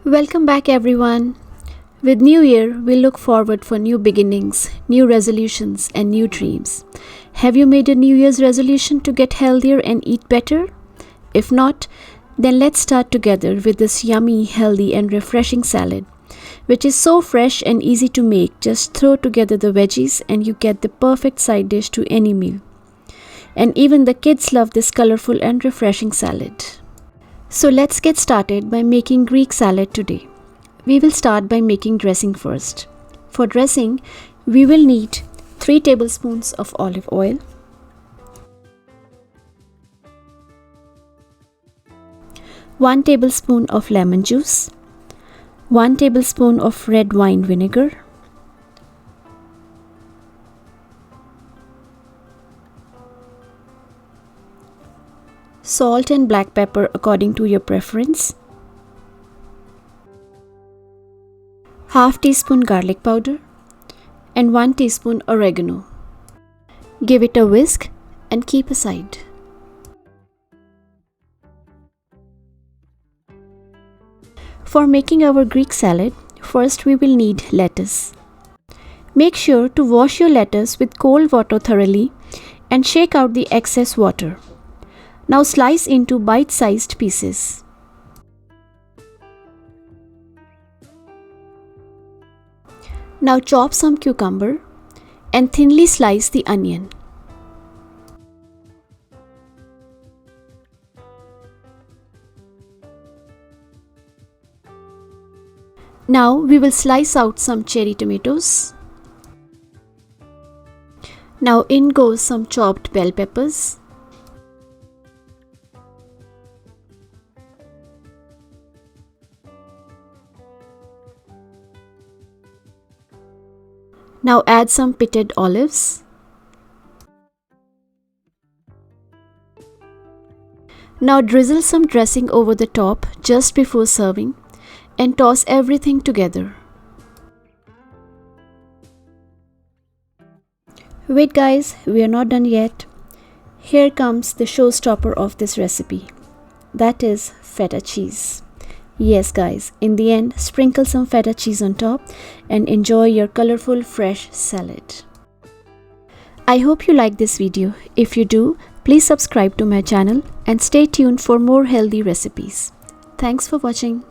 Welcome back everyone. With New Year, we look forward for new beginnings, new resolutions and new dreams. Have you made a New Year's resolution to get healthier and eat better? If not, then let's start together with this yummy, healthy and refreshing salad, which is so fresh and easy to make. Just throw together the veggies and you get the perfect side dish to any meal. And even the kids love this colorful and refreshing salad. So let's get started by making Greek salad today. We will start by making dressing first. For dressing, we will need 3 tablespoons of olive oil, 1 tablespoon of lemon juice, 1 tablespoon of red wine vinegar, salt and black pepper according to your preference, half teaspoon garlic powder and 1 teaspoon oregano. Give it a whisk and keep aside. For making our Greek salad, first we will need lettuce. Make sure to wash your lettuce with cold water thoroughly and shake out the excess water. Now slice into bite-sized pieces. Now chop some cucumber and thinly slice the onion. Now we will slice out some cherry tomatoes. Now in goes some chopped bell peppers. Now add some pitted olives. Now drizzle some dressing over the top just before serving and toss everything together. Wait guys, we are not done yet. Here comes the showstopper of this recipe. That is feta cheese. Yes guys, in the end, sprinkle some feta cheese on top and enjoy your colorful fresh salad. I hope you like this video. If you do, please subscribe to my channel and stay tuned for more healthy recipes. Thanks for watching.